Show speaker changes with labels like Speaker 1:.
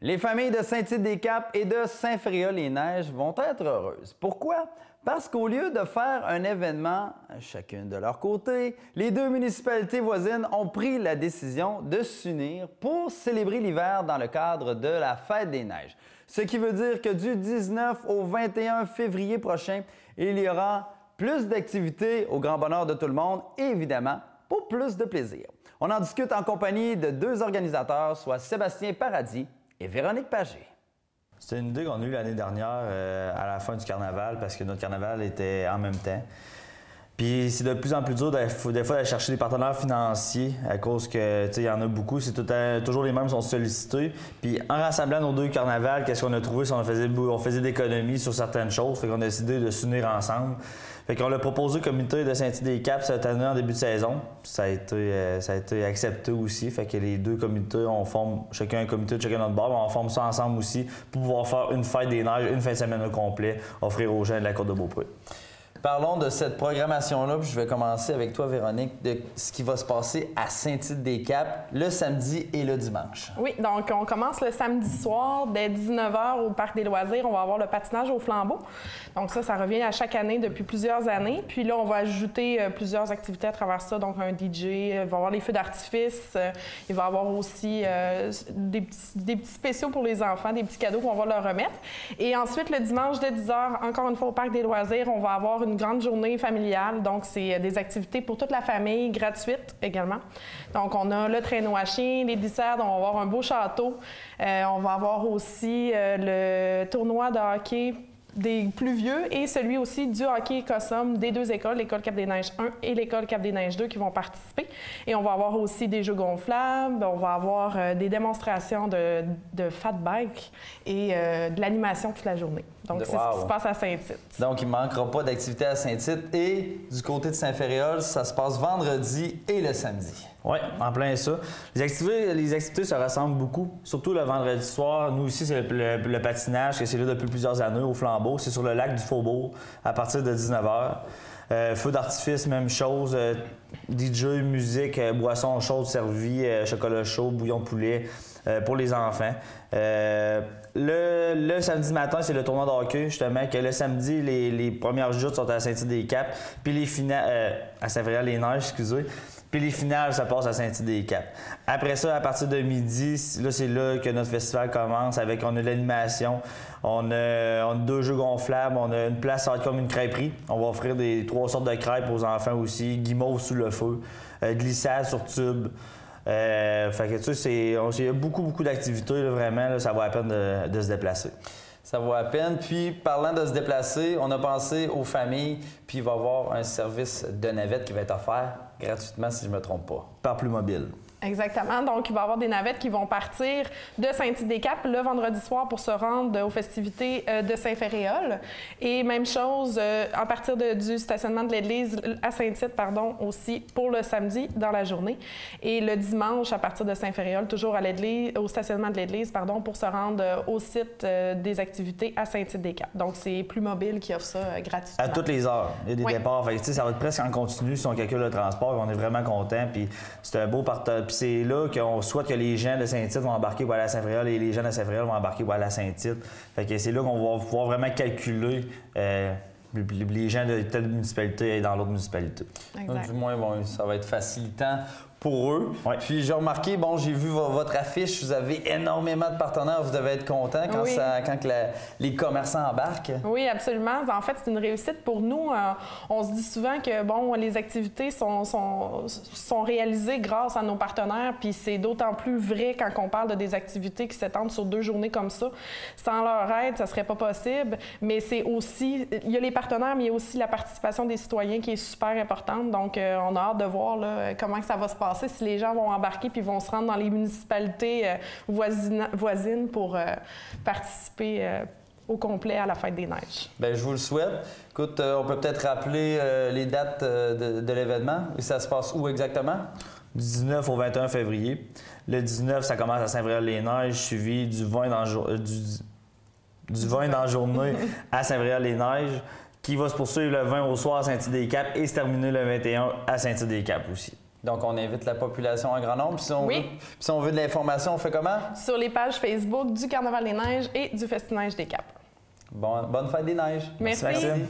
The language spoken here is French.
Speaker 1: Les familles de Saint-Tite-des-Caps et de Saint-Féréol-les-Neiges vont être heureuses. Pourquoi? Parce qu'au lieu de faire un événement chacune de leur côté, les deux municipalités voisines ont pris la décision de s'unir pour célébrer l'hiver dans le cadre de la Fête des Neiges. Ce qui veut dire que du 19 au 21 février prochain, il y aura plus d'activités au grand bonheur de tout le monde et évidemment pour plus de plaisir. On en discute en compagnie de deux organisateurs, soit Sébastien Paradis et Véronique Pagé.
Speaker 2: C'est une idée qu'on a eue l'année dernière à la fin du carnaval parce que notre carnaval était en même temps. Puis c'est de plus en plus dur des fois d'aller chercher des partenaires financiers à cause que il y en a beaucoup, c'est toujours les mêmes qui sont sollicités. Puis en rassemblant nos deux carnavals, qu'est-ce qu'on a trouvé? C'est qu'on faisait d'économies sur certaines choses, fait qu'on a décidé de s'unir ensemble. Fait qu'on l'a proposé au comité de Saint-Tite-des-Caps cette année en début de saison. Ça a été accepté aussi. Fait que les deux comités, on forme chacun un comité de chacun notre bord, mais on forme ça ensemble aussi pour pouvoir faire une fête des neiges, une fin de semaine au complet, offrir aux gens de la Côte de Beaupré.
Speaker 1: Parlons de cette programmation-là, puis je vais commencer avec toi, Véronique, de ce qui va se passer à Saint-Tite-des-Caps le samedi et le dimanche.
Speaker 3: Oui, donc on commence le samedi soir dès 19h au Parc des loisirs. On va avoir le patinage au flambeau. Donc ça revient à chaque année depuis plusieurs années. Puis là, on va ajouter plusieurs activités à travers ça. Donc un DJ, il va y avoir les feux d'artifice, il va y avoir aussi des petits spéciaux pour les enfants, des petits cadeaux qu'on va leur remettre. Et ensuite, le dimanche dès 10h, encore une fois au Parc des loisirs, on va avoir une grande journée familiale. Donc c'est des activités pour toute la famille, gratuites également. Donc on a le traîneau à chien, les glissades, on va avoir un beau château. On va avoir aussi le tournoi de hockey des plus vieux et celui aussi du hockey Écossum des deux écoles, l'école Cap-des-Neiges 1 et l'école Cap-des-Neiges 2 qui vont participer. Et on va avoir aussi des jeux gonflables, on va avoir des démonstrations de fat bike et de l'animation toute la journée. Donc, c'est ce qui se passe à Saint-Tite.
Speaker 1: Donc, il ne manquera pas d'activités à Saint-Tite. Et du côté de Saint-Féréol, ça se passe vendredi et le samedi.
Speaker 2: Oui, en plein ça. Les activités se ressemblent beaucoup, surtout le vendredi soir. Nous aussi, c'est le patinage, que c'est là depuis plusieurs années au flambeau. C'est sur le lac du Faubourg à partir de 19h. Feu d'artifice, même chose. DJ, musique, boissons chaudes servies, chocolat chaud, bouillon de poulet pour les enfants. Le samedi matin, c'est le tournoi de hockey, justement, que le samedi, les premières joutes sont à Saint-Tite-des-Caps, puis les finales, à Saint-Féréol-les-Neiges, excusez. Puis les finales, ça passe à Saint-Tite-des-Caps. Après ça, à partir de midi, là, c'est là que notre festival commence. On a de l'animation, on a deux jeux gonflables, on a une place, ça va être comme une crêperie. On va offrir 3 sortes de crêpes aux enfants aussi, guimauve sous le feu, glissade sur tube. Fait que tu sais, il y a beaucoup d'activités, là, vraiment, là, ça vaut la peine de se déplacer.
Speaker 1: Ça vaut la peine. Puis, parlant de se déplacer, on a pensé aux familles, puis il va y avoir un service de navette qui va être offert gratuitement, si je ne me trompe pas.
Speaker 2: Par Plus Mobile.
Speaker 3: Exactement. Donc, il va y avoir des navettes qui vont partir de Saint-Tite-des-Caps le vendredi soir pour se rendre aux festivités de Saint-Féréol. Et même chose, à partir du stationnement de l'église à Saint-Tite, aussi pour le samedi dans la journée. Et le dimanche, à partir de Saint-Féréol, toujours au stationnement de l'église, pour se rendre au site des activités à Saint-Tite-des-Caps. Donc, c'est Plus Mobile qui offre ça gratuitement.
Speaker 2: À toutes les heures. Il y a des départs. Fait que, ça va être presque en continu si on calcule le transport. On est vraiment content. Puis c'est un beau partage. Puis c'est là qu'on souhaite que les gens de Saint-Tite vont embarquer pour aller à Saint-Féréol et les gens de Saint-Féréol vont embarquer pour aller à Saint-Tite. Fait que c'est là qu'on va pouvoir vraiment calculer les gens de telle municipalité et dans l'autre municipalité.
Speaker 3: Exact.
Speaker 1: Du moins, bon, ça va être facilitant pour eux.
Speaker 2: Ouais.
Speaker 1: Puis j'ai remarqué, j'ai vu votre affiche, vous avez énormément de partenaires, vous devez être content quand,
Speaker 3: oui.
Speaker 1: Les commerçants embarquent.
Speaker 3: Oui, absolument. En fait, c'est une réussite pour nous. On se dit souvent que les activités sont réalisées grâce à nos partenaires, puis c'est d'autant plus vrai quand on parle de des activités qui s'étendent sur 2 journées comme ça. Sans leur aide, ça serait pas possible. Mais c'est aussi, il y a les partenaires, mais il y a aussi la participation des citoyens qui est super importante. Donc, on a hâte de voir là, comment ça va se passer. Si les gens vont embarquer puis vont se rendre dans les municipalités voisines pour participer au complet à la Fête des Neiges.
Speaker 1: Bien, je vous le souhaite. Écoute, on peut peut-être rappeler les dates de l'événement. Et ça se passe où exactement?
Speaker 2: Du 19 au 21 février. Le 19, ça commence à Saint-Féréol-les-Neiges, suivi du 20 dans la journée à Saint-Féréol-les-Neiges, qui va se poursuivre le 20 au soir à Saint-Tite-des-Caps et se terminer le 21 à Saint-Tite-des-Caps aussi.
Speaker 1: Donc, on invite la population en grand nombre. Puis si on veut de l'information, on fait comment?
Speaker 3: Sur les pages Facebook du Carnaval des Neiges et du Festinage des Caps.
Speaker 1: Bonne fête des neiges.
Speaker 3: Merci.
Speaker 2: Maxime.